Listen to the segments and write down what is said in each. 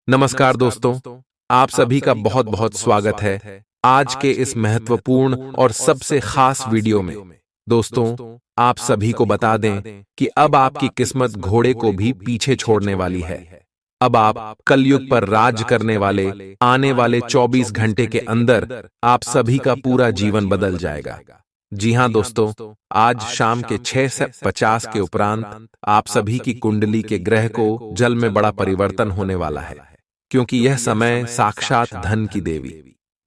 नमस्कार दोस्तों, आप सभी का बहुत बहुत स्वागत है आज के इस महत्वपूर्ण और सबसे खास वीडियो में। दोस्तों, आप सभी को बता दें कि अब आपकी किस्मत घोड़े को भी पीछे छोड़ने वाली है। अब आप कलयुग पर राज करने वाले आने वाले 24 घंटे के अंदर आप सभी का पूरा जीवन बदल जाएगा। जी हां दोस्तों, आज शाम के 6:50 के उपरांत आप सभी की कुंडली के ग्रह को जल में बड़ा परिवर्तन होने वाला है, क्योंकि यह समय साक्षात धन की देवी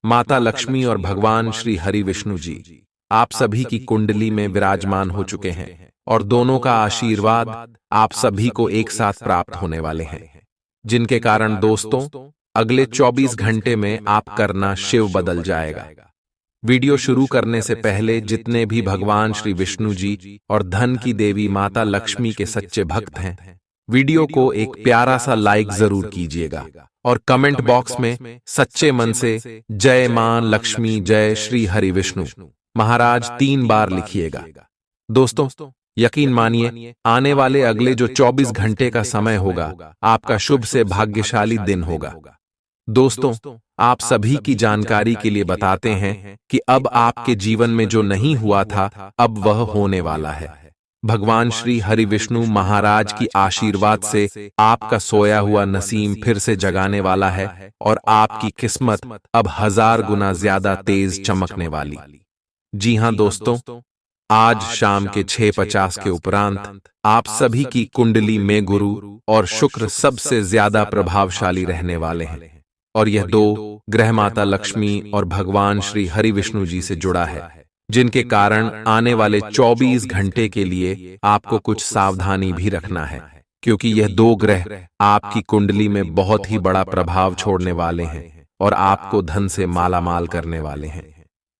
माता लक्ष्मी और भगवान श्री हरि विष्णु जी आप सभी की कुंडली में विराजमान हो चुके हैं और दोनों का आशीर्वाद आप सभी को एक साथ प्राप्त होने वाले हैं, जिनके कारण दोस्तों अगले 24 घंटे में आप करना शिव बदल जाएगा। वीडियो शुरू करने से पहले जितने भी भगवान श्री विष्णु जी और धन की देवी माता लक्ष्मी के सच्चे भक्त हैं, वीडियो को एक प्यारा सा लाइक जरूर कीजिएगा और कमेंट बॉक्स में सच्चे मन से जय मां लक्ष्मी, जय श्री हरि विष्णु महाराज 3 बार लिखिएगा। दोस्तों, यकीन मानिए, आने वाले अगले जो 24 घंटे का समय होगा आपका शुभ से भाग्यशाली दिन होगा। दोस्तों, आप सभी की जानकारी के लिए बताते हैं कि अब आपके जीवन में जो नहीं हुआ था अब वह होने वाला है। भगवान श्री हरि विष्णु महाराज की आशीर्वाद से आपका सोया हुआ नसीम फिर से जगाने वाला है और आपकी किस्मत अब 1000 गुना ज्यादा तेज चमकने वाली। जी हां दोस्तों, आज शाम के 6:50 के उपरांत आप सभी की कुंडली में गुरु और शुक्र सबसे ज्यादा प्रभावशाली रहने वाले हैं और यह 2 ग्रह माता लक्ष्मी और भगवान श्री हरि विष्णु जी से जुड़ा है, जिनके कारण आने वाले 24 घंटे के लिए आपको कुछ सावधानी भी रखना है, क्योंकि यह 2 ग्रह आपकी कुंडली में बहुत ही बड़ा प्रभाव छोड़ने वाले हैं और आपको धन से मालामाल करने वाले हैं।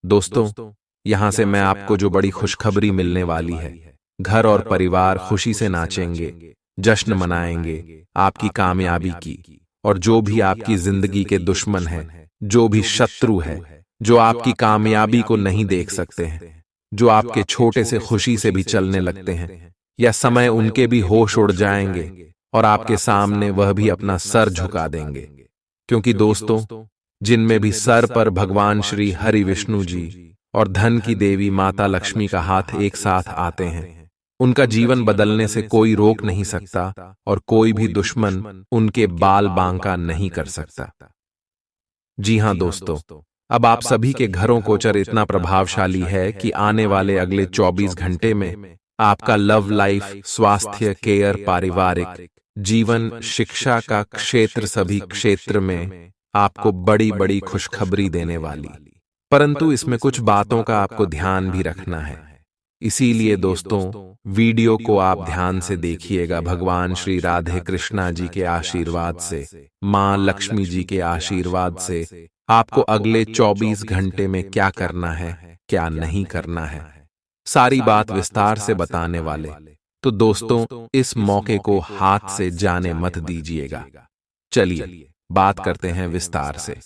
दोस्तों, यहां से मैं आपको जो बड़ी खुशखबरी मिलने वाली है, घर और परिवार खुशी से नाचेंगे, जश्न मनाएंगे आपकी कामयाबी की, और जो भी आपकी जिंदगी के दुश्मन हैं, जो भी शत्रु है, जो आपकी कामयाबी को नहीं देख सकते हैं, जो आपके छोटे से खुशी से भी चलने लगते हैं, या समय उनके भी होश उड़ जाएंगे और आपके सामने वह भी अपना सर झुका देंगे, क्योंकि दोस्तों जिनमें भी सर पर भगवान श्री हरि विष्णु जी और धन की देवी माता लक्ष्मी का हाथ एक साथ आते हैं, उनका जीवन बदलने से कोई रोक नहीं सकता और कोई भी दुश्मन उनके बाल बांका नहीं कर सकता। जी हां दोस्तों, अब आप सभी के घरों गोचर इतना प्रभावशाली है कि आने वाले अगले 24 घंटे में आपका लव लाइफ, स्वास्थ्य, केयर, पारिवारिक जीवन, शिक्षा का क्षेत्र, सभी क्षेत्र में आपको बड़ी बड़ी खुशखबरी देने वाली। परंतु इसमें कुछ बातों का आपको ध्यान भी रखना है, इसीलिए दोस्तों वीडियो को आप ध्यान से देखिएगा। भगवान श्री राधे कृष्णा जी के आशीर्वाद से, मां लक्ष्मी जी के आशीर्वाद से आपको अगले 24 घंटे में क्या करना है, क्या नहीं करना है, सारी बात विस्तार से बताने वाले। तो दोस्तों, इस मौके को हाथ से जाने मत दीजिएगा। चलिए बात करते हैं विस्तार से।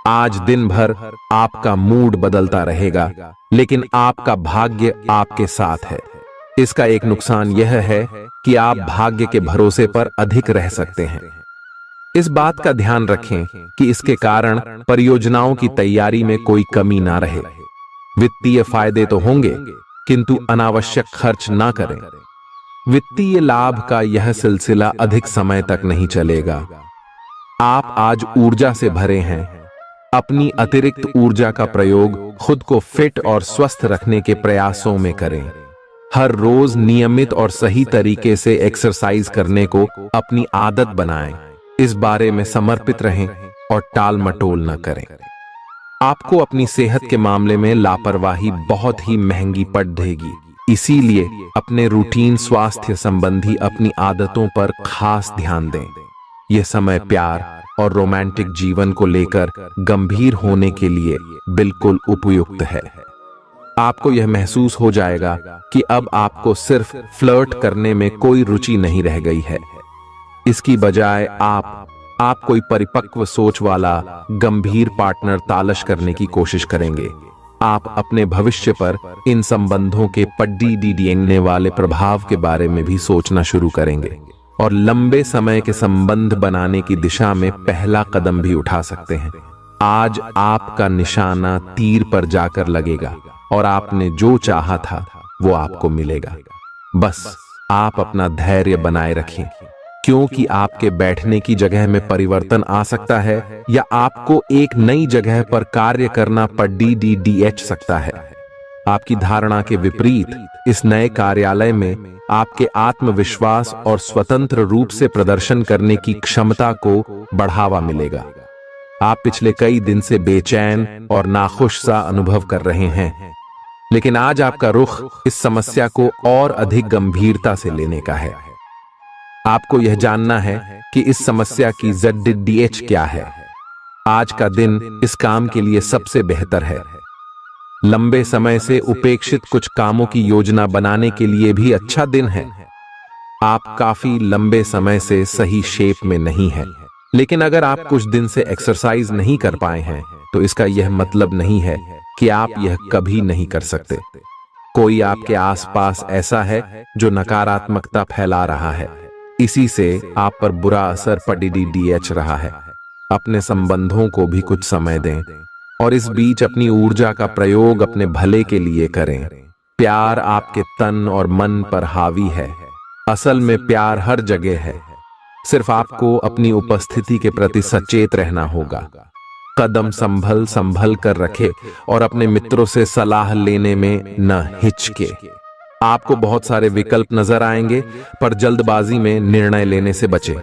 आज दिन भर आपका मूड बदलता रहेगा, लेकिन आपका भाग्य आपके साथ है। इसका एक नुकसान यह है कि आप भाग्य के भरोसे पर अधिक रह सकते हैं। इस बात का ध्यान रखें कि इसके कारण परियोजनाओं की तैयारी में कोई कमी ना रहे। वित्तीय फायदे तो होंगे, किंतु अनावश्यक खर्च ना करें। वित्तीय लाभ का यह सिलसिला अधिक समय तक नहीं चलेगा। आप आज ऊर्जा से भरे हैं। अपनी अतिरिक्त ऊर्जा का प्रयोग खुद को फिट और स्वस्थ रखने के प्रयासों में करें। हर रोज नियमित और सही तरीके से एक्सरसाइज करने को अपनी आदत बनाएं। इस बारे में समर्पित रहें और टाल मटोल न करें। आपको अपनी सेहत के मामले में लापरवाही बहुत ही महंगी पड़ देगी, इसीलिए अपने रूटीन स्वास्थ्य संबंधी अपनी आदतों पर खास ध्यान दें। यह समय प्यार और रोमांटिक जीवन को लेकर गंभीर होने के लिए बिल्कुल उपयुक्त है। आपको यह महसूस हो जाएगा कि अब आपको सिर्फ फ्लर्ट करने में कोई रुचि नहीं रह गई है। इसकी बजाय आप कोई परिपक्व सोच वाला गंभीर पार्टनर तलाश करने की कोशिश करेंगे। आप अपने भविष्य पर इन संबंधों के पड्डी डीडीएंगने वाले प्रभाव के बारे में भी सोचना शुरू करेंगे और लंबे समय के संबंध बनाने की दिशा में पहला कदम भी उठा सकते हैं। आज आपका निशाना तीर पर जाकर लगेगा और आपने जो चाहा था वो आपको मिलेगा। बस आप अपना धैर्य बनाए रखें, क्योंकि आपके बैठने की जगह में परिवर्तन आ सकता है या आपको एक नई जगह पर कार्य करना पड़ सकता है। आपकी धारणा के विपरीत इस नए कार्यालय में आपके आत्मविश्वास और स्वतंत्र रूप से प्रदर्शन करने की क्षमता को बढ़ावा मिलेगा। आप पिछले कई दिन से बेचैन और नाखुश सा अनुभव कर रहे हैं, लेकिन आज आपका रुख इस समस्या को और अधिक गंभीरता से लेने का है। आपको यह जानना है कि इस समस्या की ZDH क्या है। आज का दिन इस काम के लिए सबसे बेहतर है। लंबे समय से उपेक्षित कुछ कामों की योजना बनाने के लिए भी अच्छा दिन है। आप काफी लंबे समय से सही शेप में नहीं हैं, लेकिन अगर आप कुछ दिन से एक्सरसाइज नहीं कर पाए हैं तो इसका यह मतलब नहीं है कि आप यह कभी नहीं कर सकते। कोई आपके आसपास ऐसा है जो नकारात्मकता फैला रहा है, इसी से आप पर बुरा असर पड़ रहा है। अपने संबंधों को भी कुछ समय दें और इस बीच अपनी ऊर्जा का प्रयोग अपने भले के लिए करें। प्यार आपके तन और मन पर हावी है। असल में प्यार हर जगह है, सिर्फ आपको अपनी उपस्थिति के प्रति सचेत रहना होगा। कदम संभल संभल कर रखे और अपने मित्रों से सलाह लेने में न हिचके। आपको बहुत सारे विकल्प नजर आएंगे, पर जल्दबाजी में निर्णय लेने से बचें।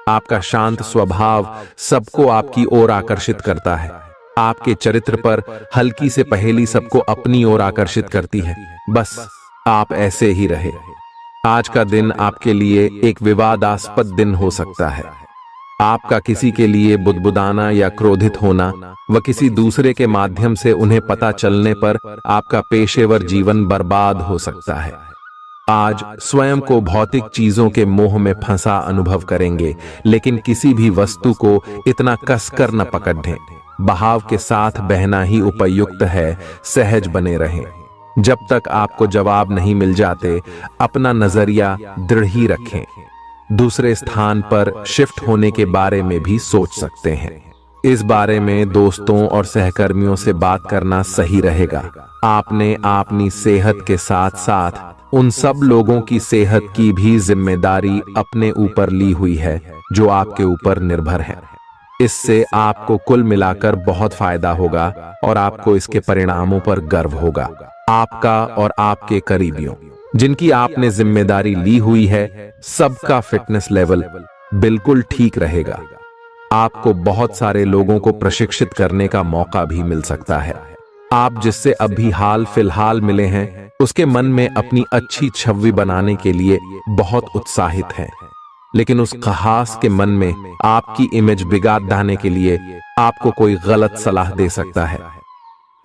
आपका शांत स्वभाव सबको आपकी ओर आकर्षित करता है। आपके चरित्र पर हल्की से पहेली सबको अपनी ओर आकर्षित करती है। बस आप ऐसे ही रहे। आज का दिन आपके लिए एक विवादास्पद दिन हो सकता है। आपका किसी के लिए बुदबुदाना या क्रोधित होना व किसी दूसरे के माध्यम से उन्हें पता चलने पर आपका पेशेवर जीवन बर्बाद हो सकता है। आज स्वयं को भौतिक चीजों के मोह में फंसा अनुभव करेंगे, लेकिन किसी भी वस्तु को इतना कसकर न पकड़ें। बहाव के साथ बहना ही उपयुक्त है। सहज बने रहें। जब तक आपको जवाब नहीं मिल जाते, अपना नजरिया दृढ़ ही रखें। दूसरे स्थान पर शिफ्ट होने के बारे में भी सोच सकते हैं। इस बारे में दोस्तों और सहकर्मियों से बात करना सही रहेगा। आपने अपनी सेहत के साथ साथ उन सब लोगों की सेहत की भी जिम्मेदारी अपने ऊपर ली हुई है जो आपके ऊपर निर्भर है। इससे आपको कुल मिलाकर बहुत फायदा होगा और आपको इसके परिणामों पर गर्व होगा। आपका और आपके करीबियों जिनकी आपने जिम्मेदारी ली हुई है, सबका फिटनेस लेवल बिल्कुल ठीक रहेगा। आपको बहुत सारे लोगों को प्रशिक्षित करने का मौका भी मिल सकता है। आप जिससे अभी हाल फिलहाल मिले हैं, उसके मन में अपनी अच्छी छवि बनाने के लिए बहुत उत्साहित हैं, लेकिन उस खास के मन में आपकी इमेज बिगाड़ डालने के लिए आपको कोई गलत सलाह दे सकता है।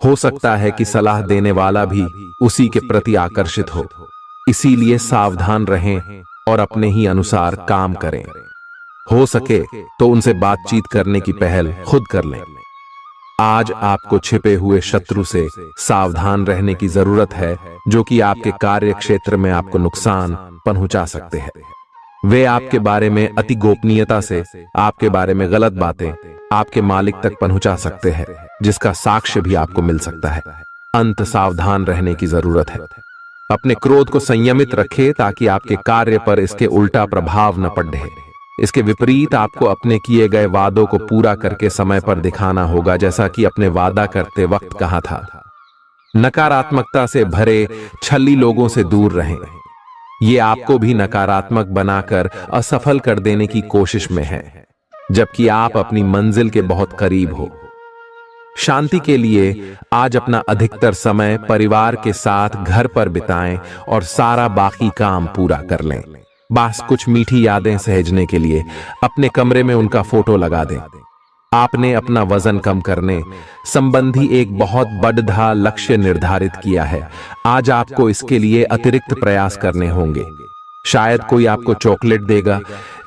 हो सकता है कि सलाह देने वाला भी उसी के प्रति आकर्षित हो। इसीलिए सावधान रहें और अपने ही अनुसार काम करें। हो सके तो उनसे बातचीत करने की पहल खुद कर लें। आज आपको छिपे हुए शत्रु से सावधान रहने की जरूरत है, जो कि आपके कार्य क्षेत्र में आपको नुकसान पहुंचा सकते हैं। वे आपके बारे में अति गोपनीयता से आपके बारे में गलत बातें आपके मालिक तक पहुंचा सकते हैं, जिसका साक्ष्य भी आपको मिल सकता है। अंत सावधान रहने की जरूरत है। अपने क्रोध को संयमित रखें ताकि आपके कार्य पर इसके उल्टा प्रभाव न पड़े। इसके विपरीत आपको अपने किए गए वादों को पूरा करके समय पर दिखाना होगा, जैसा कि अपने वादा करते वक्त कहा था। नकारात्मकता से भरे छली लोगों से दूर रहें। ये आपको भी नकारात्मक बनाकर असफल कर देने की कोशिश में है, जबकि आप अपनी मंजिल के बहुत करीब हो। शांति के लिए आज अपना अधिकतर समय परिवार के साथ घर पर बिताएं और सारा बाकी काम पूरा कर लें। बस कुछ मीठी यादें सहेजने के लिए अपने कमरे में उनका फोटो लगा दें। आपने अपना वजन कम करने संबंधी एक बहुत बड़ा लक्ष्य निर्धारित किया है। आज आपको इसके लिए अतिरिक्त प्रयास करने होंगे। शायद कोई आपको चॉकलेट देगा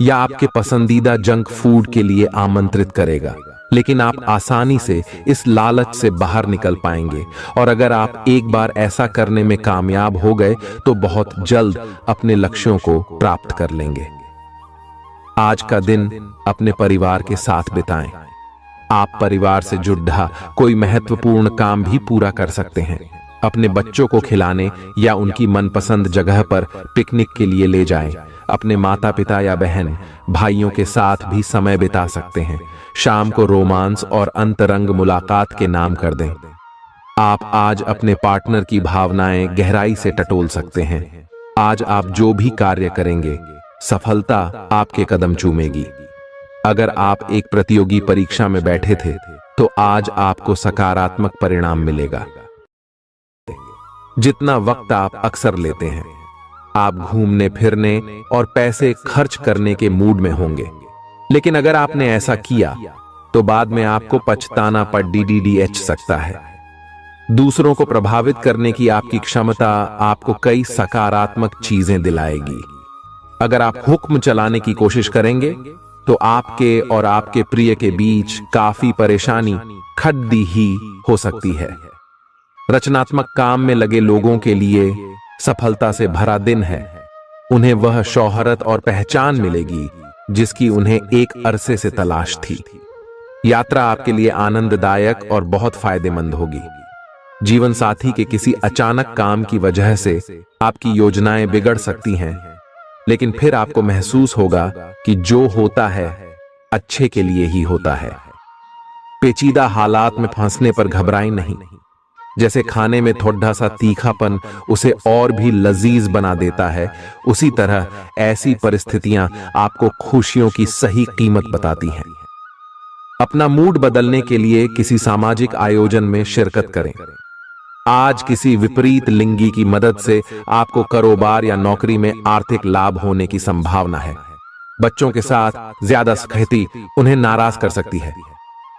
या आपके पसंदीदा जंक फूड के लिए आमंत्रित करेगा, लेकिन आप आसानी से इस लालच से बाहर निकल पाएंगे। और अगर आप एक बार ऐसा करने में कामयाब हो गए तो बहुत जल्द अपने लक्ष्यों को प्राप्त कर लेंगे। आज का दिन अपने परिवार के साथ बिताएं। आप परिवार से जुड़ा कोई महत्वपूर्ण काम भी पूरा कर सकते हैं। अपने बच्चों को खिलाने या उनकी मनपसंद जगह पर पिकनिक के लिए ले जाएं। अपने माता पिता या बहन भाइयों के साथ भी समय बिता सकते हैं। शाम को रोमांस और अंतरंग मुलाकात के नाम कर दें। आप आज अपने पार्टनर की भावनाएं गहराई से टटोल सकते हैं। आज आप जो भी कार्य करेंगे, सफलता आपके कदम चूमेगी। अगर आप एक प्रतियोगी परीक्षा में बैठे थे, तो आज आपको सकारात्मक परिणाम मिलेगा। जितना वक्त आप अक्सर लेते हैं, आप घूमने फिरने और पैसे खर्च करने के मूड में होंगे। लेकिन अगर आपने ऐसा किया, तो बाद में आपको पछताना पड़ DDDH सकता है। दूसरों को प्रभावित करने की आपकी क्षमता आपको कई सकारात्मक चीजें दिलाएगी। अगर आप हुक्म चलाने की कोशिश करेंगे, तो आपके और आपके प्रिय के बीच काफी परेशानी खड़ी ही हो सकती है। रचनात्मक काम में लगे लोगों के लिए सफलता से भरा दिन है। उन्हें वह शोहरत और पहचान मिलेगी जिसकी उन्हें एक अरसे से तलाश थी। यात्रा आपके लिए आनंददायक और बहुत फायदेमंद होगी। जीवन साथी के किसी अचानक काम की वजह से आपकी योजनाएं बिगड़ सकती हैं, लेकिन फिर आपको महसूस होगा कि जो होता है अच्छे के लिए ही होता है। पेचीदा हालात में फंसने पर घबराएं नहीं। जैसे खाने में थोड़ा सा तीखापन उसे और भी लजीज बना देता है, उसी तरह ऐसी परिस्थितियां आपको खुशियों की सही कीमत बताती हैं। अपना मूड बदलने के लिए किसी सामाजिक आयोजन में शिरकत करें। आज किसी विपरीत लिंगी की मदद से आपको कारोबार या नौकरी में आर्थिक लाभ होने की संभावना है। बच्चों के साथ ज्यादा सख्ती उन्हें नाराज कर सकती है।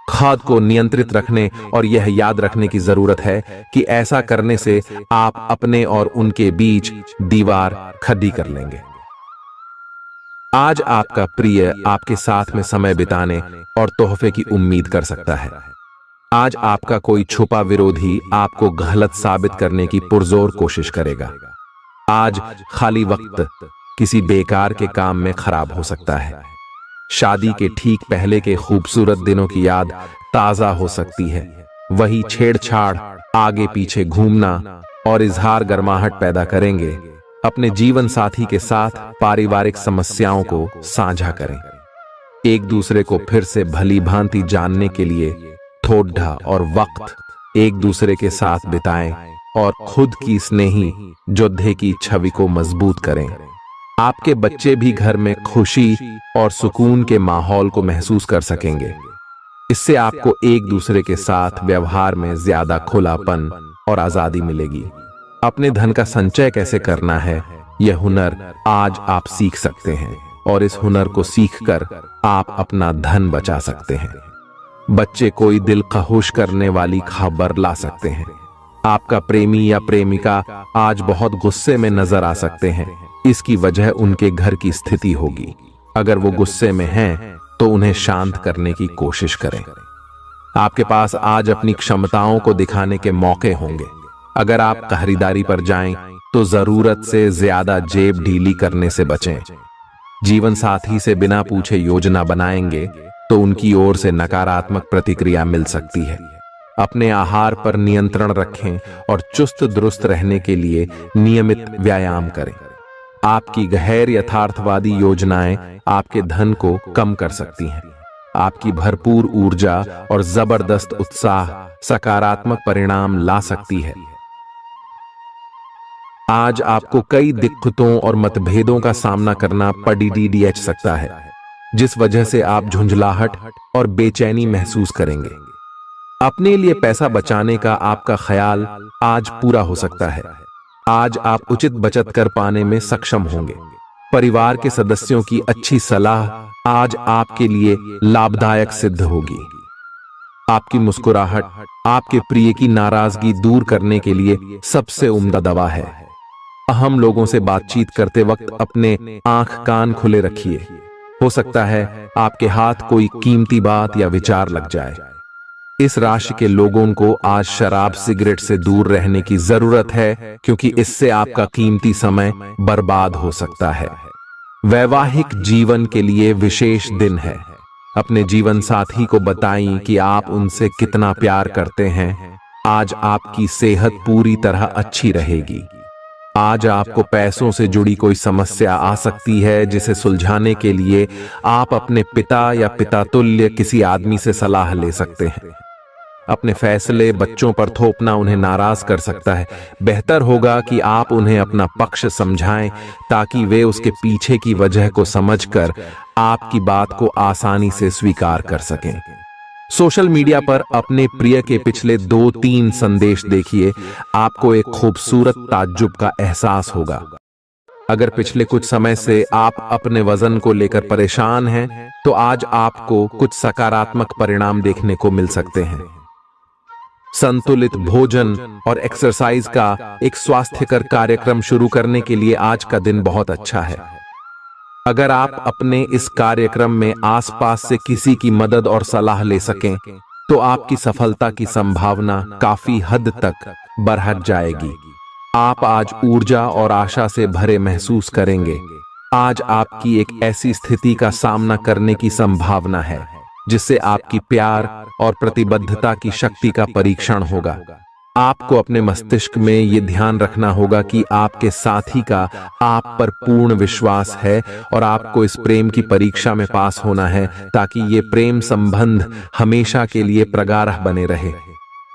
खुद को नियंत्रित रखने और यह याद रखने की जरूरत है कि ऐसा करने से आप अपने और उनके बीच दीवार खड़ी कर लेंगे। आज आपका प्रिय आपके साथ में समय बिताने और तोहफे की उम्मीद कर सकता है। आज आपका कोई छुपा विरोधी आपको गलत साबित करने की पुरजोर कोशिश करेगा। आज खाली वक्त किसी बेकार के काम में खराब हो सकता है। शादी के ठीक पहले के खूबसूरत दिनों की याद ताजा हो सकती है। वही छेड़छाड़, आगे पीछे घूमना और इजहार गर्माहट पैदा करेंगे। अपने जीवन साथी के साथ पारिवारिक समस्याओं को साझा करें। एक दूसरे को फिर से भली भांति जानने के लिए थोड़ा और वक्त एक दूसरे के साथ बिताएं और खुद की स्नेही योद्धे की छवि को मजबूत करें। आपके बच्चे भी घर में खुशी और सुकून के माहौल को महसूस कर सकेंगे। इससे आपको एक दूसरे के साथ व्यवहार में ज्यादा खुलापन और आजादी मिलेगी। अपने धन का संचय कैसे करना है, यह हुनर आज आप सीख सकते हैं और इस हुनर को सीखकर आप अपना धन बचा सकते हैं। बच्चे कोई दिल खहुश करने वाली खबर ला सकते हैं। आपका प्रेमी या प्रेमिका आज बहुत गुस्से में नजर आ सकते हैं। इसकी वजह उनके घर की स्थिति होगी। अगर वो गुस्से में हैं, तो उन्हें शांत करने की कोशिश करें। आपके पास आज अपनी क्षमताओं को दिखाने के मौके होंगे। अगर आप खरीदारी पर जाएं, तो जरूरत से ज्यादा जेब ढीली करने से बचें। जीवन साथी से बिना पूछे योजना बनाएंगे, तो उनकी ओर से नकारात्मक प्रतिक्रिया मिल सकती है। अपने आहार पर नियंत्रण रखें और चुस्त दुरुस्त रहने के लिए नियमित व्यायाम करें। आपकी गैर यथार्थवादी योजनाएं आपके धन को कम कर सकती हैं। आपकी भरपूर ऊर्जा और जबरदस्त उत्साह सकारात्मक परिणाम ला सकती है। आज आपको कई दिक्कतों और मतभेदों का सामना करना पड़ DDH सकता है, जिस वजह से आप झुंझलाहट और बेचैनी महसूस करेंगे। अपने लिए पैसा बचाने का आपका ख्याल आज पूरा हो सकता है। आज आप उचित बचत कर पाने में सक्षम होंगे। परिवार के सदस्यों की अच्छी सलाह आज आपके लिए लाभदायक सिद्ध होगी। आपकी मुस्कुराहट आपके प्रिय की नाराजगी दूर करने के लिए सबसे उम्दा दवा है। अहम लोगों से बातचीत करते वक्त अपने आंख कान खुले रखिए। हो सकता है आपके हाथ कोई कीमती बात या विचार लग जाए। इस राशि के लोगों को आज शराब सिगरेट से दूर रहने की जरूरत है, क्योंकि इससे आपका कीमती समय बर्बाद हो सकता है। वैवाहिक जीवन के लिए विशेष दिन है। अपने जीवन साथी को बताएं कि आप उनसे कितना प्यार करते हैं। आज आपकी सेहत पूरी तरह अच्छी रहेगी। आज आपको पैसों से जुड़ी कोई समस्या आ सकती है, जिसे सुलझाने के लिए आप अपने पिता या पिता तुल्य किसी आदमी से सलाह ले सकते हैं। अपने फैसले बच्चों पर थोपना उन्हें नाराज कर सकता है। बेहतर होगा कि आप उन्हें अपना पक्ष समझाएं, ताकि वे उसके पीछे की वजह को समझकर आपकी बात को आसानी से स्वीकार कर सकें। सोशल मीडिया पर अपने प्रिय के पिछले 2-3 संदेश देखिए, आपको एक खूबसूरत ताज्जुब का एहसास होगा। अगर पिछले कुछ समय से आप अपने वजन को लेकर परेशान हैं, तो आज आपको कुछ सकारात्मक परिणाम देखने को मिल सकते हैं। संतुलित भोजन और एक्सरसाइज का एक स्वास्थ्यकर कार्यक्रम शुरू करने के लिए आज का दिन बहुत अच्छा है। अगर आप अपने इस कार्यक्रम में आसपास से किसी की मदद और सलाह ले सकें, तो आपकी सफलता की संभावना काफी हद तक बढ़ जाएगी। आप आज ऊर्जा और आशा से भरे महसूस करेंगे। आज आपकी एक ऐसी स्थिति का सामना करने की संभावना है जिससे आपकी प्यार और प्रतिबद्धता की शक्ति का परीक्षण होगा। आपको अपने मस्तिष्क में यह ध्यान रखना होगा कि आपके साथी का आप पर पूर्ण विश्वास है और आपको इस प्रेम की परीक्षा में पास होना है, ताकि ये प्रेम संबंध हमेशा के लिए प्रगाढ़ बने रहे।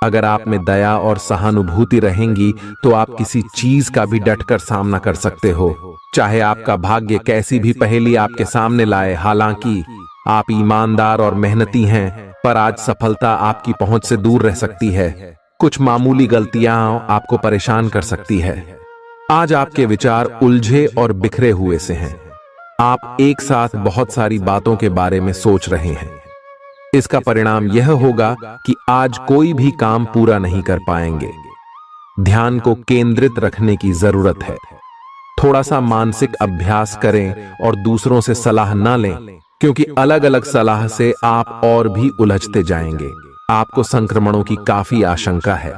अगर आप में दया और सहानुभूति रहेंगी, तो आप किसी चीज का भी डटकर सामना कर सकते हो, चाहे आपका भाग्य कैसी भी पहेली आपके सामने लाए। हालांकि आप ईमानदार और मेहनती हैं, पर आज सफलता आपकी पहुंच से दूर रह सकती है। कुछ मामूली गलतियां आपको परेशान कर सकती है। आज आपके विचार उलझे और बिखरे हुए से हैं। आप एक साथ बहुत सारी बातों के बारे में सोच रहे हैं। इसका परिणाम यह होगा कि आज कोई भी काम पूरा नहीं कर पाएंगे। ध्यान को केंद्रित रखने की जरूरत है। थोड़ा सा मानसिक अभ्यास करें और दूसरों से सलाह न लें, क्योंकि अलग अलग सलाह से आप और भी उलझते जाएंगे। आपको संक्रमणों की काफी आशंका है,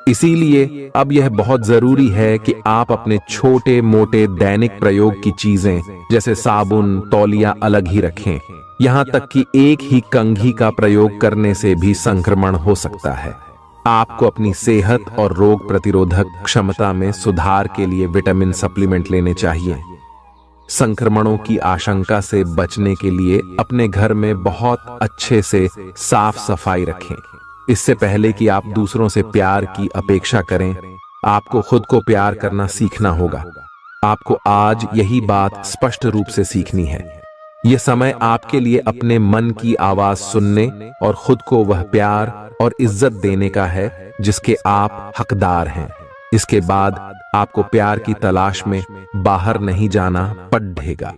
इसीलिए अब यह बहुत जरूरी है कि आप अपने छोटे मोटे दैनिक प्रयोग की चीजें जैसे साबुन, तौलिया अलग ही रखें। यहां तक कि एक ही कंघी का प्रयोग करने से भी संक्रमण हो सकता है। आपको अपनी सेहत और रोग प्रतिरोधक क्षमता में सुधार के लिए विटामिन सप्लीमेंट लेने चाहिए। संक्रमणों की आशंका से बचने के लिए अपने घर में बहुत अच्छे से साफ सफाई रखें। इससे पहले कि आप दूसरों से प्यार की अपेक्षा करें, आपको खुद को प्यार करना सीखना होगा। आपको आज यही बात स्पष्ट रूप से सीखनी है। यह समय आपके लिए अपने मन की आवाज सुनने और खुद को वह प्यार और इज्जत देने का है जिसके आप हकदार हैं। इसके बाद आपको प्यार की तलाश में बाहर नहीं जाना पड़ेगा।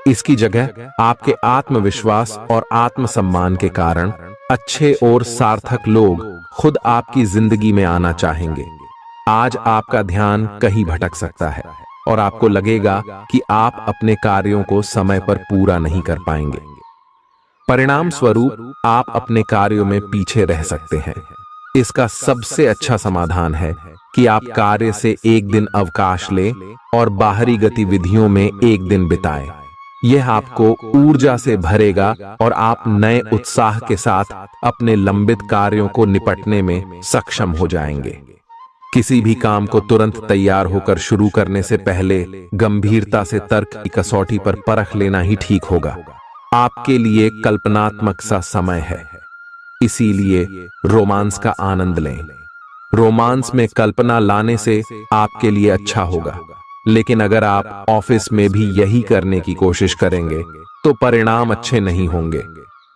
इसकी जगह आपके आत्मविश्वास और आत्मसम्मान के कारण अच्छे और सार्थक लोग खुद आपकी जिंदगी में आना चाहेंगे। आज आपका ध्यान कहीं भटक सकता है और आपको लगेगा कि आप अपने कार्यों को समय पर पूरा नहीं कर पाएंगे। परिणाम स्वरूप आप अपने कार्यों में पीछे रह सकते हैं। इसका सबसे अच्छा समाधान है कि आप कार्य से एक दिन अवकाश लें और बाहरी गतिविधियों में एक दिन बिताएं। यह आपको ऊर्जा से भरेगा और आप नए उत्साह के साथ अपने लंबित कार्यों को निपटने में सक्षम हो जाएंगे। किसी भी काम को तुरंत तैयार होकर शुरू करने से पहले गंभीरता से तर्क की कसौटी पर परख लेना ही ठीक होगा। आपके लिए कल्पनात्मक सा समय है, इसीलिए रोमांस का आनंद लें। रोमांस में कल्पना लाने से आपके लिए अच्छा होगा, लेकिन अगर आप ऑफिस में भी यही करने की कोशिश करेंगे तो परिणाम अच्छे नहीं होंगे।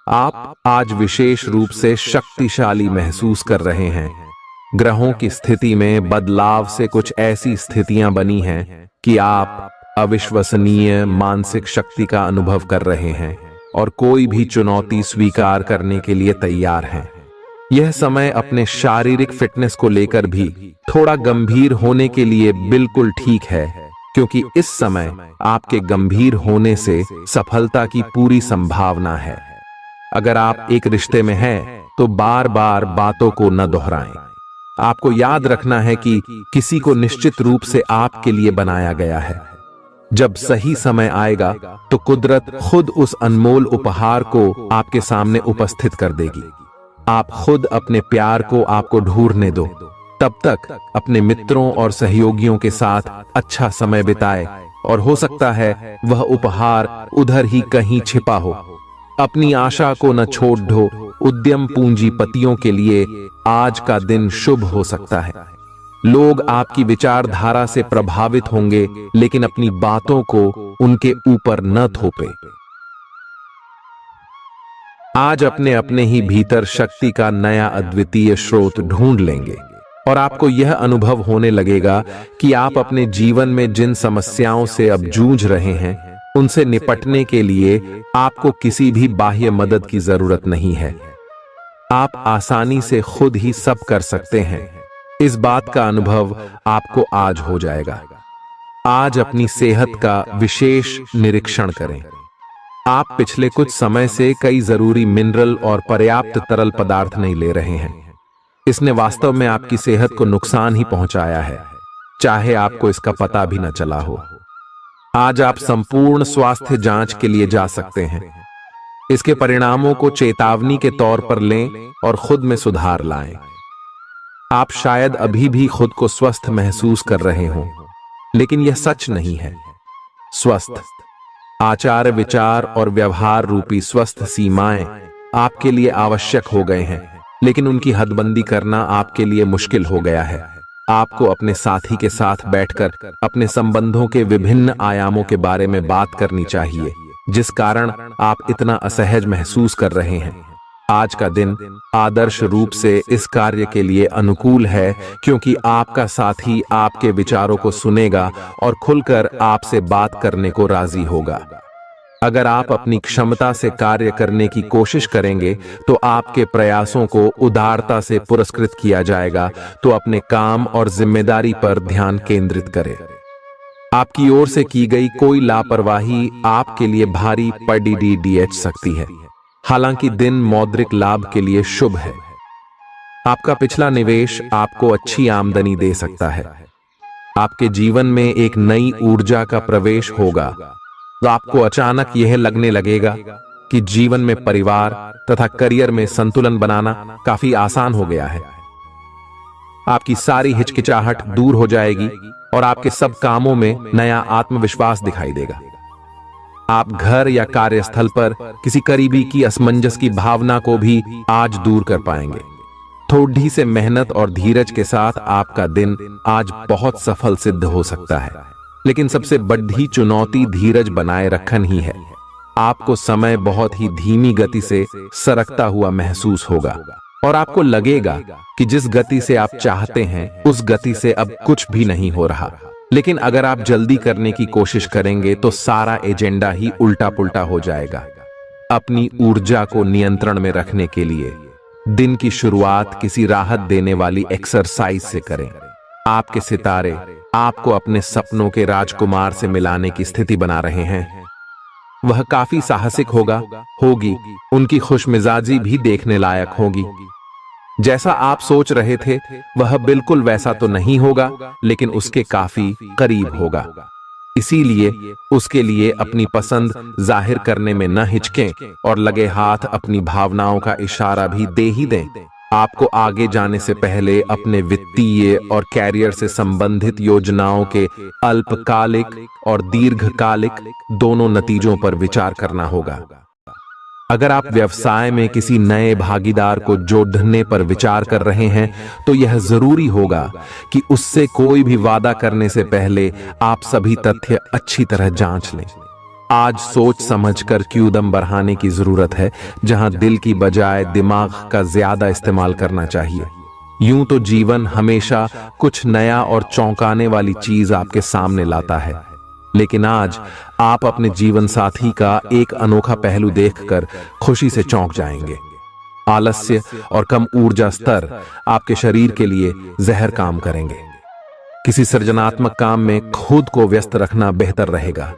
आप आज विशेष रूप से शक्तिशाली महसूस कर रहे हैं। ग्रहों की स्थिति में बदलाव से कुछ ऐसी स्थितियां बनी हैं कि आप अविश्वसनीय मानसिक शक्ति का अनुभव कर रहे हैं और कोई भी चुनौती स्वीकार करने के लिए तैयार हैं। यह समय अपने शारीरिक फिटनेस को लेकर भी थोड़ा गंभीर होने के लिए बिल्कुल ठीक है, क्योंकि इस समय आपके गंभीर होने से सफलता की पूरी संभावना है। अगर आप एक रिश्ते में हैं, तो बार बार बातों को न दोहराएं। आपको याद रखना है कि किसी को निश्चित रूप से आपके लिए बनाया गया है। जब सही समय आएगा तो कुदरत खुद उस अनमोल उपहार को आपके सामने उपस्थित कर देगी। आप खुद अपने प्यार को आपको ढूंढने दो। तब तक अपने मित्रों और सहयोगियों के साथ अच्छा समय बिताए, और हो सकता है वह उपहार उधर ही कहीं छिपा हो। अपनी आशा को न छोड़ दो। उद्यम पूंजीपतियों के लिए आज का दिन शुभ हो सकता है। लोग आपकी विचारधारा से प्रभावित होंगे, लेकिन अपनी बातों को उनके ऊपर न थोपे। आज अपने अपने ही भीतर शक्ति का नया अद्वितीय स्रोत ढूंढ लेंगे, और आपको यह अनुभव होने लगेगा कि आप अपने जीवन में जिन समस्याओं से अब जूझ रहे हैं, उनसे निपटने के लिए आपको किसी भी बाह्य मदद की जरूरत नहीं है। आप आसानी से खुद ही सब कर सकते हैं। इस बात का अनुभव आपको आज हो जाएगा। आज अपनी सेहत का विशेष निरीक्षण करें। आप पिछले कुछ समय से कई जरूरी मिनरल और पर्याप्त तरल पदार्थ नहीं ले रहे हैं। इसने वास्तव में आपकी सेहत को नुकसान ही पहुंचाया है, चाहे आपको इसका पता भी न चला हो। आज आप संपूर्ण स्वास्थ्य जांच के लिए जा सकते हैं। इसके परिणामों को चेतावनी के तौर पर लें और खुद में सुधार लाएं। आप शायद अभी भी खुद को स्वस्थ महसूस कर रहे हों, लेकिन यह सच नहीं है। स्वस्थ आचार, विचार और व्यवहार रूपी स्वस्थ सीमाएं आपके लिए आवश्यक हो गए हैं, लेकिन उनकी हदबंदी करना आपके लिए मुश्किल हो गया है। आपको अपने साथी के साथ बैठकर अपने संबंधों के विभिन्न आयामों के बारे में बात करनी चाहिए, जिस कारण आप इतना असहज महसूस कर रहे हैं। आज का दिन आदर्श रूप से इस कार्य के लिए अनुकूल है, क्योंकि आपका साथी आपके विचारों को सुनेगा और खुलकर आपसे बात करने को राजी होगा। अगर आप अपनी क्षमता से कार्य करने की कोशिश करेंगे तो आपके प्रयासों को उदारता से पुरस्कृत किया जाएगा। तो अपने काम और जिम्मेदारी पर ध्यान केंद्रित करें। आपकी ओर से की गई कोई लापरवाही आपके लिए भारी पड़ सकती है। हालांकि दिन मौद्रिक लाभ के लिए शुभ है। आपका पिछला निवेश आपको अच्छी आमदनी दे सकता है। आपके जीवन में एक नई ऊर्जा का प्रवेश होगा, तो आपको अचानक यह लगने लगेगा कि जीवन में परिवार तथा करियर में संतुलन बनाना काफी आसान हो गया है। आपकी सारी हिचकिचाहट दूर हो जाएगी और आपके सब कामों में नया आत्मविश्वास दिखाई देगा। आप घर या कार्यस्थल पर किसी करीबी की असमंजस की भावना को भी आज दूर कर पाएंगे। थोड़ी से मेहनत और धीरज के साथ आपका दिन आज बहुत सफल सिद्ध हो सकता है, लेकिन सबसे बड़ी चुनौती धीरज बनाए रखना ही है। आपको समय बहुत ही धीमी गति से सरकता हुआ महसूस होगा और आपको लगेगा कि जिस गति से आप चाहते हैं उस गति से अब कुछ भी नहीं हो रहा। लेकिन अगर आप जल्दी करने की कोशिश करेंगे तो सारा एजेंडा ही उल्टा पुल्टा हो जाएगा। अपनी ऊर्जा को नियंत्रण में रखने के लिए दिन की शुरुआत किसी राहत देने वाली एक्सरसाइज से करें। आपके सितारे आपको अपने सपनों के राजकुमार से मिलाने की स्थिति बना रहे हैं। वह काफी साहसिक होगी। उनकी खुशमिजाजी भी देखने लायक होगी। जैसा आप सोच रहे थे वह बिल्कुल वैसा तो नहीं होगा, लेकिन उसके काफी करीब होगा। इसीलिए उसके लिए अपनी पसंद जाहिर करने में न हिचकें और लगे हाथ अपनी भावनाओं का इशारा भी दे ही दें। आपको आगे जाने से पहले अपने वित्तीय और कैरियर से संबंधित योजनाओं के अल्पकालिक और दीर्घकालिक दोनों नतीजों पर विचार करना होगा। अगर आप व्यवसाय में किसी नए भागीदार को जोड़ने पर विचार कर रहे हैं तो यह जरूरी होगा कि उससे कोई भी वादा करने से पहले आप सभी तथ्य अच्छी तरह जांच लें। आज सोच समझकर कदम बढ़ाने की जरूरत है, जहां दिल की बजाय दिमाग का ज्यादा इस्तेमाल करना चाहिए। यूं तो जीवन हमेशा कुछ नया और चौंकाने वाली चीज आपके सामने लाता है, लेकिन आज आप अपने जीवन साथी का एक अनोखा पहलू देखकर खुशी से चौंक जाएंगे। आलस्य और कम ऊर्जा स्तर आपके शरीर के लिए जहर काम करेंगे। किसी सृजनात्मक काम में खुद को व्यस्त रखना बेहतर रहेगा।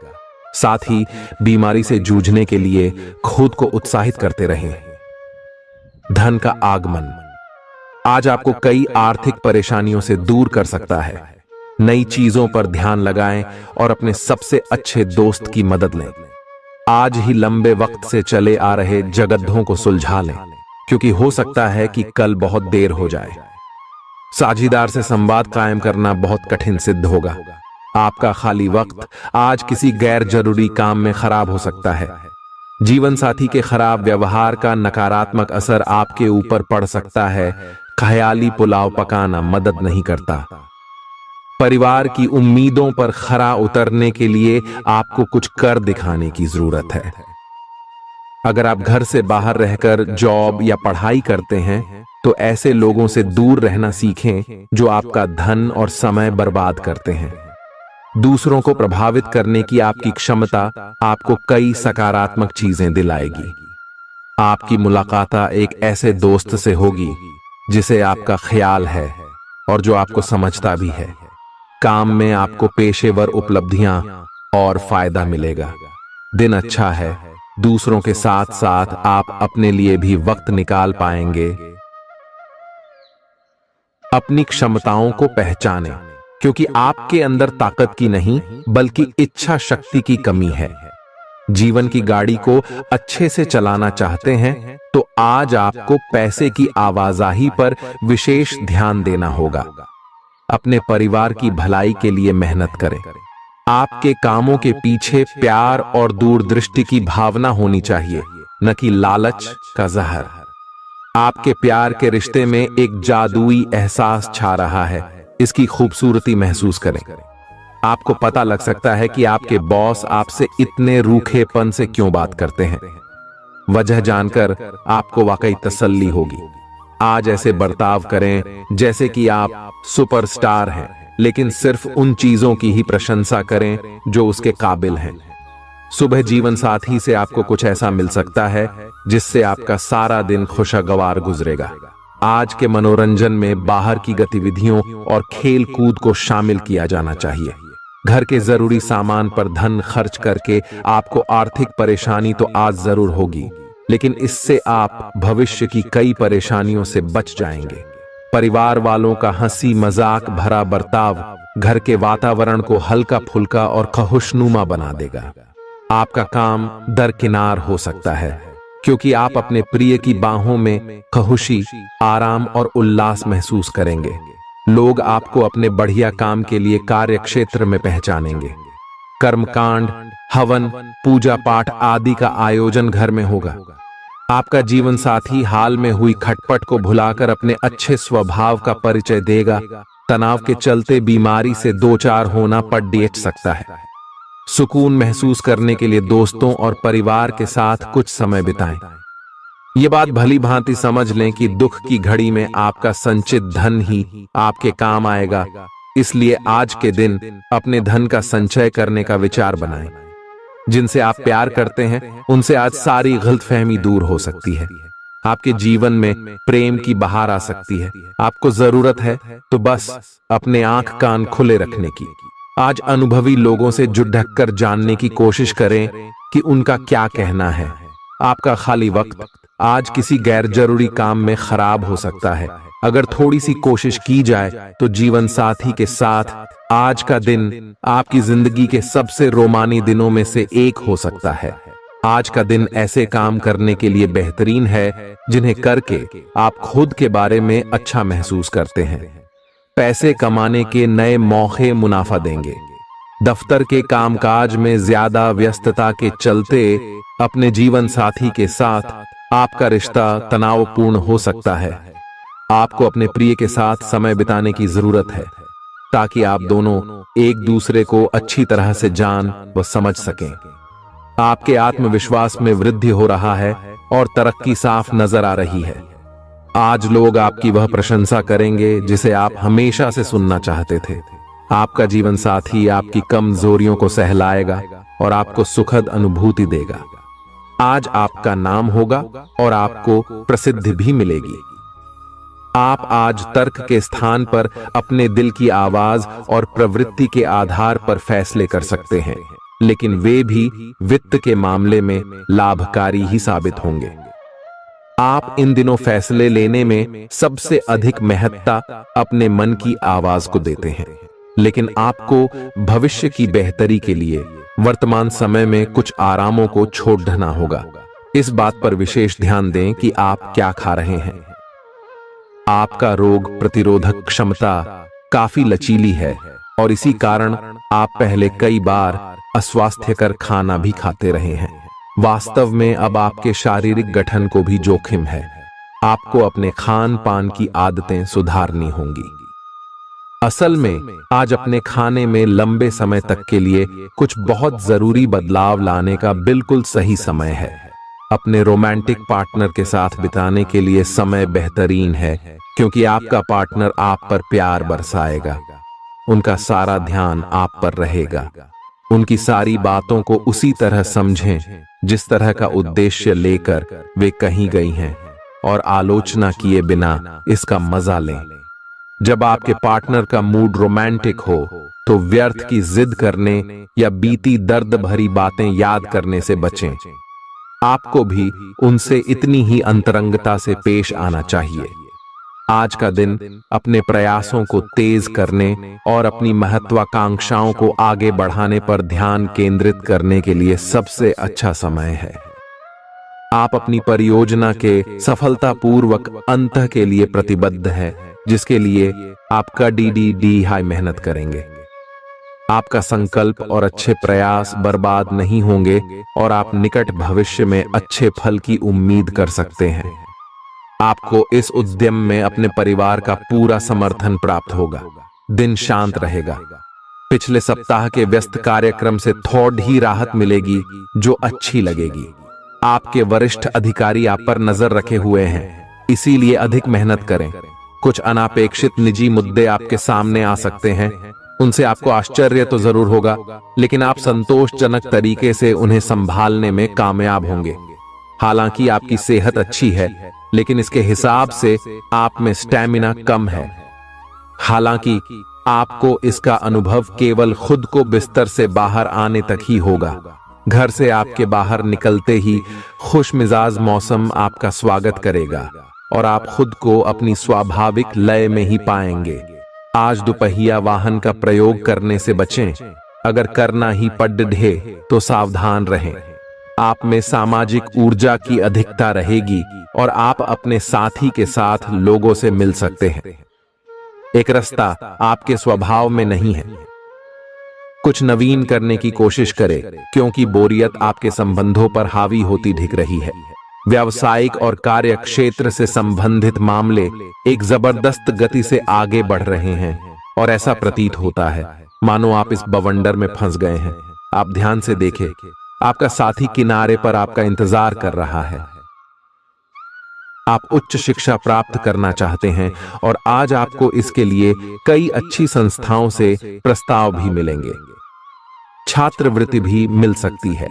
साथ ही बीमारी से जूझने के लिए खुद को उत्साहित करते रहें। धन का आगमन आज आपको कई आर्थिक परेशानियों से दूर कर सकता है। नई चीजों पर ध्यान लगाएं और अपने सबसे अच्छे दोस्त की मदद लें। आज ही लंबे वक्त से चले आ रहे जगद्धों को सुलझा लें, क्योंकि हो सकता है कि कल बहुत देर हो जाए। साझीदार से संवाद कायम करना बहुत कठिन सिद्ध होगा। आपका खाली वक्त आज किसी गैर जरूरी काम में खराब हो सकता है। जीवन साथी के खराब व्यवहार का नकारात्मक असर आपके ऊपर पड़ सकता है। ख्याली पुलाव पकाना मदद नहीं करता। परिवार की उम्मीदों पर खरा उतरने के लिए आपको कुछ कर दिखाने की जरूरत है। अगर आप घर से बाहर रहकर जॉब या पढ़ाई करते हैं तो ऐसे लोगों से दूर रहना सीखें जो आपका धन और समय बर्बाद करते हैं। दूसरों को प्रभावित करने की आपकी क्षमता आपको कई सकारात्मक चीजें दिलाएगी। आपकी मुलाकात एक ऐसे दोस्त से होगी जिसे आपका ख्याल है और जो आपको समझता भी है। काम में आपको पेशेवर उपलब्धियां और फायदा मिलेगा। दिन अच्छा है। दूसरों के साथ साथ आप अपने लिए भी वक्त निकाल पाएंगे। अपनी क्षमताओं को पहचानें, क्योंकि आपके अंदर ताकत की नहीं बल्कि इच्छा शक्ति की कमी है। जीवन की गाड़ी को अच्छे से चलाना चाहते हैं तो आज आपको पैसे की आवाजाही पर विशेष ध्यान देना होगा। अपने परिवार की भलाई के लिए मेहनत करें। आपके कामों के पीछे प्यार और दूरदृष्टि की भावना होनी चाहिए, न कि लालच का जहर। आपके प्यार के रिश्ते में एक जादुई एहसास छा रहा है। इसकी खूबसूरती महसूस करें। आपको पता लग सकता है कि आपके बॉस आपसे इतने रूखेपन से क्यों बात करते हैं। वजह जानकर आपको वाकई तसल्ली होगी। आज ऐसे बर्ताव करें जैसे कि आप सुपरस्टार हैं, लेकिन सिर्फ उन चीजों की ही प्रशंसा करें जो उसके काबिल हैं। सुबह जीवन साथी से आपको कुछ ऐसा मिल सकता है जिससे आपका सारा दिन खुशगवार गुजरेगा। आज के मनोरंजन में बाहर की गतिविधियों और खेल कूद को शामिल किया जाना चाहिए। घर के जरूरी सामान पर धन खर्च करके आपको आर्थिक परेशानी तो आज जरूर होगी, लेकिन इससे आप भविष्य की कई परेशानियों से बच जाएंगे। परिवार वालों का हंसी मजाक भरा बर्ताव घर के वातावरण को हल्का फुल्का और खुशनुमा बना देगा। आपका काम दरकिनार हो सकता है, क्योंकि आप अपने प्रिय की बाहों में खुशी, आराम और उल्लास महसूस करेंगे। लोग आपको अपने बढ़िया काम के लिए कार्य क्षेत्र में पहचानेंगे। कर्मकांड, हवन, पूजा पाठ आदि का आयोजन घर में होगा। आपका जीवन साथी हाल में हुई खटपट को भुलाकर अपने अच्छे स्वभाव का परिचय देगा। तनाव के चलते बीमारी से दो चार होना पड़ सकता है। सुकून महसूस करने के लिए दोस्तों और परिवार के साथ कुछ समय बिताएं। ये बात भली भांति समझ लें कि दुख की घड़ी में आपका संचित धन ही आपके काम आएगा। इसलिए आज के दिन अपने धन का संचय करने का विचार बनाएं। जिनसे आप प्यार करते हैं उनसे आज सारी गलतफहमी दूर हो सकती है। आपके जीवन में प्रेम की बहार आ सकती है। आपको जरूरत है तो बस अपने आंख कान खुले रखने की। आज अनुभवी लोगों से जुड़ कर जानने की कोशिश करें कि उनका क्या कहना है। आपका खाली वक्त आज किसी गैर जरूरी काम में खराब हो सकता है। अगर थोड़ी सी कोशिश की जाए तो जीवन साथी के साथ आज का दिन आपकी जिंदगी के सबसे रोमानी दिनों में से एक हो सकता है। आज का दिन ऐसे काम करने के लिए बेहतरीन है जिन्हें करके आप खुद के बारे में अच्छा महसूस करते हैं। पैसे कमाने के नए मौके मुनाफा देंगे। दफ्तर के कामकाज में ज्यादा व्यस्तता के चलते अपने जीवन साथी के साथ आपका रिश्ता तनावपूर्ण हो सकता है। आपको अपने प्रिय के साथ समय बिताने की जरूरत है ताकि आप दोनों एक दूसरे को अच्छी तरह से जान व समझ सकें। आपके आत्मविश्वास में वृद्धि हो रहा है और तरक्की साफ नजर आ रही है। आज लोग आपकी वह प्रशंसा करेंगे जिसे आप हमेशा से सुनना चाहते थे। आपका जीवन साथी आपकी कमजोरियों को सहलाएगा और आपको सुखद अनुभूति देगा। आज आपका नाम होगा और आपको प्रसिद्धि भी मिलेगी। आप आज तर्क के स्थान पर अपने दिल की आवाज और प्रवृत्ति के आधार पर फैसले कर सकते हैं, लेकिन वे भी वित्त के मामले में लाभकारी ही साबित होंगे। आप इन दिनों फैसले लेने में सबसे अधिक महत्ता अपने मन की आवाज को देते हैं, लेकिन आपको भविष्य की बेहतरी के लिए वर्तमान समय में कुछ आरामों को छोड़ना होगा। इस बात पर विशेष ध्यान दें कि आप क्या खा रहे हैं। आपका रोग प्रतिरोधक क्षमता काफी लचीली है और इसी कारण आप पहले कई बार अस्वास्थ्यकर खाना भी खाते रहे हैं। वास्तव में अब आपके शारीरिक गठन को भी जोखिम है। आपको अपने खान पान की आदतें सुधारनी होंगी। असल में आज अपने खाने में लंबे समय तक के लिए कुछ बहुत जरूरी बदलाव लाने का बिल्कुल सही समय है। अपने रोमांटिक पार्टनर के साथ बिताने के लिए समय बेहतरीन है, क्योंकि आपका पार्टनर आप पर प्यार बरसाएगा। उनका सारा ध्यान आप पर रहेगा। उनकी सारी बातों को उसी तरह समझें जिस तरह का उद्देश्य लेकर वे कहीं गई हैं, और आलोचना किए बिना इसका मजा लें। जब आपके पार्टनर का मूड रोमांटिक हो तो व्यर्थ की जिद करने या बीती दर्द भरी बातें याद करने से बचें। आपको भी उनसे इतनी ही अंतरंगता से पेश आना चाहिए। आज का दिन अपने प्रयासों को तेज करने और अपनी महत्वाकांक्षाओं को आगे बढ़ाने पर ध्यान केंद्रित करने के लिए सबसे अच्छा समय है। आप अपनी परियोजना के सफलतापूर्वक अंत के लिए प्रतिबद्ध हैं, जिसके लिए आप कड़ी हाई मेहनत करेंगे। आपका संकल्प और अच्छे प्रयास बर्बाद नहीं होंगे और आप निकट भविष्य में अच्छे फल की उम्मीद कर सकते हैं। आपको इस उद्यम में अपने परिवार का पूरा समर्थन प्राप्त होगा। दिन शांत रहेगा। पिछले सप्ताह के व्यस्त कार्यक्रम से थोड़ी ही राहत मिलेगी, जो अच्छी लगेगी। आपके वरिष्ठ अधिकारी आप पर नजर रखे हुए हैं, इसीलिए अधिक मेहनत करें। कुछ अनापेक्षित निजी मुद्दे आपके सामने आ सकते हैं। उनसे आपको आश्चर्य तो जरूर होगा, लेकिन आप संतोषजनक तरीके से उन्हें संभालने में कामयाब होंगे। हालांकि आपकी सेहत अच्छी है, लेकिन इसके हिसाब से आप में स्टैमिना कम है। हालांकि आपको इसका अनुभव केवल खुद को बिस्तर से बाहर आने तक ही होगा। घर से आपके बाहर निकलते ही खुशमिजाज मौसम आपका स्वागत करेगा और आप खुद को अपनी स्वाभाविक लय में ही पाएंगे। आज दुपहिया वाहन का प्रयोग करने से बचें। अगर करना ही पड़े तो सावधान रहें। आप में सामाजिक ऊर्जा की अधिकता रहेगी और आप अपने साथी के साथ लोगों से मिल सकते हैं। एक रास्ता आपके स्वभाव में नहीं है। कुछ नवीन करने की कोशिश करें, क्योंकि बोरियत आपके संबंधों पर हावी होती दिख रही है। व्यावसायिक और कार्य क्षेत्र से संबंधित मामले एक जबरदस्त गति से आगे बढ़ रहे हैं और ऐसा प्रतीत होता है मानो आप इस बवंडर में फंस गए हैं। आप ध्यान से देखें, आपका साथी किनारे पर आपका इंतजार कर रहा है। आप उच्च शिक्षा प्राप्त करना चाहते हैं और आज आपको इसके लिए कई अच्छी संस्थाओं से प्रस्ताव भी मिलेंगे। छात्रवृत्ति भी मिल सकती है।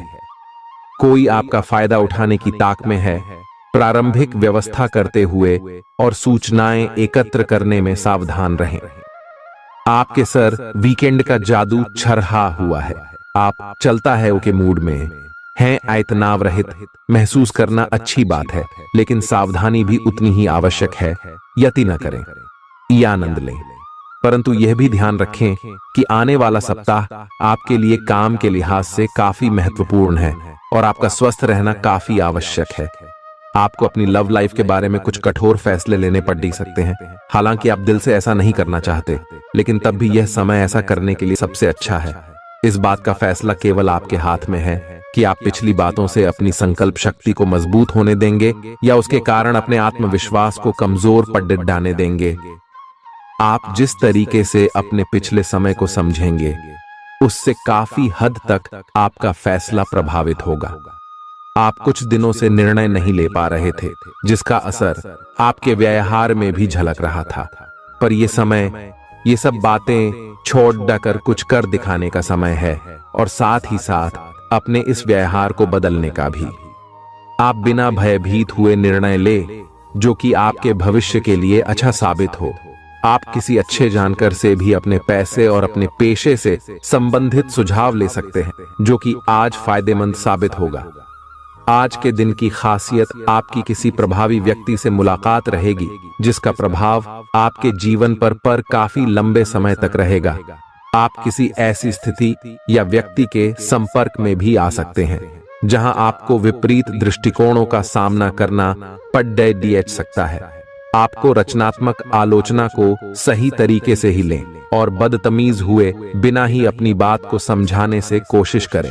कोई आपका फायदा उठाने की ताक में है। प्रारंभिक व्यवस्था करते हुए और सूचनाएं एकत्र करने में सावधान रहें। आपके सर वीकेंड का जादू छरहा हुआ है। आप चलता है के मूड में हैं। आयतनाव रहित महसूस करना अच्छी बात है, लेकिन सावधानी भी उतनी ही आवश्यक है। यति न करें, ये आनंद लें, परंतु यह भी ध्यान रखें कि आने वाला सप्ताह आपके लिए काम के लिहाज से काफी महत्वपूर्ण है और आपका स्वस्थ रहना काफी आवश्यक है। आपको अपनी लव लाइफ के बारे में कुछ कठोर फैसले लेने पड़ सकते हैं। हालांकि आप दिल से ऐसा नहीं करना चाहते, लेकिन तब भी यह समय ऐसा करने के लिए सबसे अच्छा है। इस बात का फैसला केवल आपके हाथ में है कि आप पिछली बातों से अपनी संकल्प शक्ति को मजबूत होने देंगे या उसके कारण अपने आत्मविश्वास को कमजोर पड़ डालने देंगे। आप जिस तरीके से अपने पिछले समय को समझेंगे, उससे काफी हद तक आपका फैसला प्रभावित होगा। आप कुछ दिनों से निर्णय नहीं ले पा रहे थे, जिसका असर आपके व्यवहार में भी झलक रहा था। पर यह समय ये सब बातें छोड़ कर कुछ कर दिखाने का समय है और साथ ही साथ अपने इस व्यवहार को बदलने का भी। आप बिना भयभीत हुए निर्णय ले जो कि आपके भविष्य के लिए अच्छा साबित हो। आप किसी अच्छे जानकार से भी अपने पैसे और अपने पेशे से संबंधित सुझाव ले सकते हैं, जो कि आज फायदेमंद साबित होगा। आज के दिन की खासियत आपकी किसी प्रभावी व्यक्ति से मुलाकात रहेगी, जिसका प्रभाव आपके जीवन पर काफी लंबे समय तक रहेगा। आप किसी ऐसी स्थिति या व्यक्ति के संपर्क में भी आ सकते हैं जहां आपको विपरीत दृष्टिकोणों का सामना करना पड़ सकता है। आपको रचनात्मक आलोचना को सही तरीके से ही लें और बदतमीज हुए बिना ही अपनी बात को समझाने से कोशिश करें।